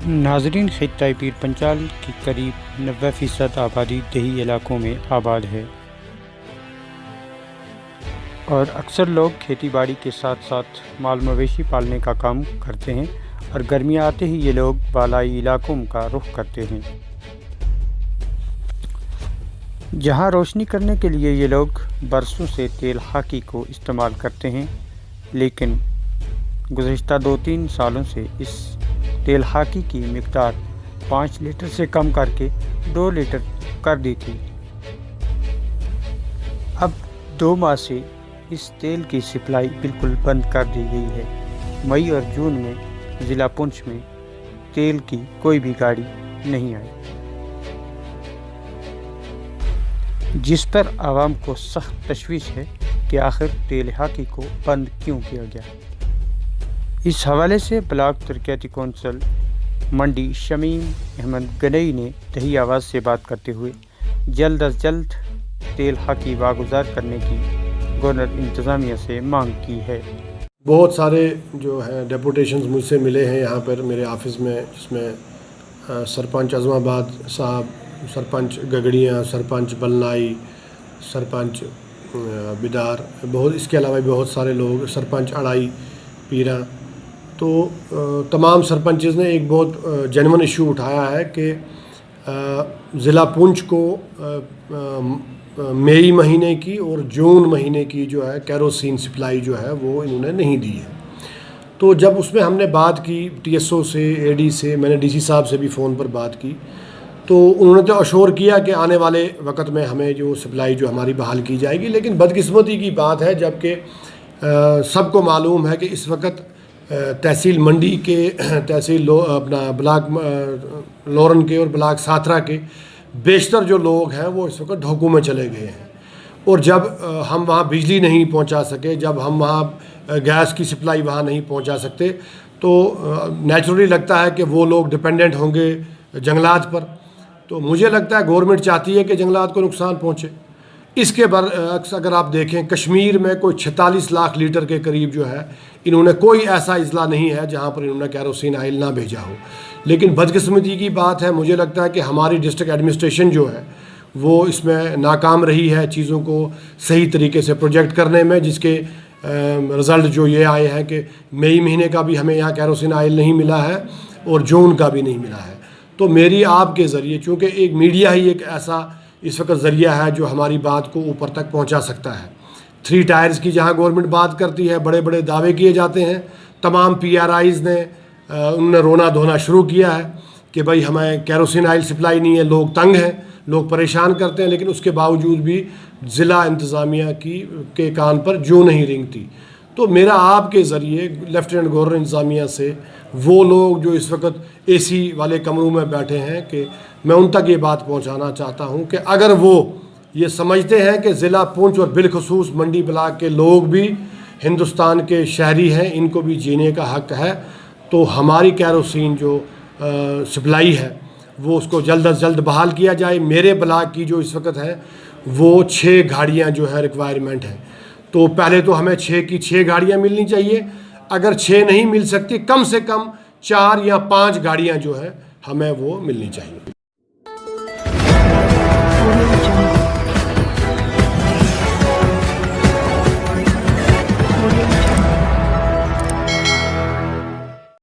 ناظرین، خطہ پیر پنجال کی قریب 90% آبادی دیہی علاقوں میں آباد ہے اور اکثر لوگ کھیتی باڑی کے ساتھ ساتھ مال مویشی پالنے کا کام کرتے ہیں اور گرمیاں آتے ہی یہ لوگ بالائی علاقوں کا رخ کرتے ہیں، جہاں روشنی کرنے کے لیے یہ لوگ برسوں سے تیل خاکی کو استعمال کرتے ہیں، لیکن گزشتہ 2-3 سالوں سے اس تیل خاکی کی مقدار 5 لیٹر سے کم کر کے 2 لیٹر کر دی تھی۔ اب 2 ماہ سے اس تیل کی سپلائی بالکل بند کر دی گئی ہے۔ مئی اور جون میں ضلع پونچھ میں تیل کی کوئی بھی گاڑی نہیں آئی، جس پر عوام کو سخت تشویش ہے کہ آخر تیل خاکی کو بند کیوں کیا گیا۔ اس حوالے سے بلاک ترقیاتی کونسل منڈی شمیم احمد گنئی نے دیہی آواز سے بات کرتے ہوئے جلد از جلد تیل خاکی واگزار کرنے کی گورنر انتظامیہ سے مانگ کی ہے۔ بہت سارے جو ہیں ڈیپوٹیشنز مجھ سے ملے ہیں یہاں پر میرے آفس میں، جس میں سرپنچ اعظم آباد صاحب، سرپنچ گگڑیاں، سرپنچ بلنائی، سرپنچ بیدار، اس کے علاوہ بھی بہت سارے لوگ، سرپنچ اڑائی پیرا، تو تمام سرپنچز نے ایک بہت جینون ایشو اٹھایا ہے کہ ضلع پونچھ کو مئی مہینے کی اور جون مہینے کی جو ہے کیروسین سپلائی جو ہے وہ انہوں نے نہیں دی ہے۔ تو جب اس میں ہم نے بات کی ٹی ایس او سے، اے ڈی سے، میں نے ڈی سی صاحب سے بھی فون پر بات کی، تو انہوں نے تو اشور کیا کہ آنے والے وقت میں ہمیں جو سپلائی جو ہماری بحال کی جائے گی، لیکن بدقسمتی کی بات ہے جبکہ سب کو معلوم ہے کہ اس وقت تحصیل منڈی کے، تحصیل اپنا بلاک لورن کے اور بلاک ساتھرا کے بیشتر جو لوگ ہیں وہ اس وقت ڈھوکوں میں چلے گئے ہیں، اور جب ہم وہاں بجلی نہیں پہنچا سکے، جب ہم وہاں گیس کی سپلائی وہاں نہیں پہنچا سکتے، تو نیچرلی لگتا ہے کہ وہ لوگ ڈپینڈنٹ ہوں گے جنگلات پر۔ تو مجھے لگتا ہے گورنمنٹ چاہتی ہے کہ جنگلات کو نقصان پہنچے۔ اس کے برعکس اگر آپ دیکھیں کشمیر میں کوئی 46 لاکھ لیٹر کے قریب جو ہے، انہوں نے کوئی ایسا اضلاع نہیں ہے جہاں پر انہوں نے کیروسین آئل نہ بھیجا ہو، لیکن بدقسمتی کی بات ہے، مجھے لگتا ہے کہ ہماری ڈسٹرکٹ ایڈمنسٹریشن جو ہے وہ اس میں ناکام رہی ہے چیزوں کو صحیح طریقے سے پروجیکٹ کرنے میں، جس کے رزلٹ جو یہ آئے ہیں کہ مئی مہینے کا بھی ہمیں یہاں کیروسین آئل نہیں ملا ہے اور جون کا بھی نہیں ملا ہے۔ تو میری آپ کے ذریعے، چونکہ ایک میڈیا ہی ایک ایسا اس وقت ذریعہ ہے جو ہماری بات کو اوپر تک پہنچا سکتا ہے، 3 ٹائرز کی جہاں گورنمنٹ بات کرتی ہے، بڑے بڑے دعوے کیے جاتے ہیں، تمام پی آر آئیز نے انہوں نے رونا دھونا شروع کیا ہے کہ بھائی ہمیں کیروسین آئل سپلائی نہیں ہے، لوگ تنگ ہیں، لوگ پریشان کرتے ہیں، لیکن اس کے باوجود بھی ضلع انتظامیہ کے کان پر جو نہیں رینگتی۔ تو میرا آپ کے ذریعے لیفٹیننٹ گورنر انتظامیہ سے وہ لوگ جو اس وقت اے سی والے کمروں میں بیٹھے ہیں، کہ میں ان تک یہ بات پہنچانا چاہتا ہوں کہ اگر وہ یہ سمجھتے ہیں کہ ضلع پونچھ اور بالخصوص منڈی بلاک کے لوگ بھی ہندوستان کے شہری ہیں، ان کو بھی جینے کا حق ہے، تو ہماری کیروسین جو سپلائی ہے وہ اس کو جلد از جلد بحال کیا جائے۔ میرے بلاک کی جو اس وقت ہے وہ 6 گاڑیاں جو ہے ریکوائرمنٹ ہے، تو پہلے تو ہمیں 6 کی 6 گاڑیاں ملنی چاہیے، اگر 6 نہیں مل سکتی کم سے کم 4 یا 5 گاڑیاں جو ہے ہمیں وہ ملنی چاہیے۔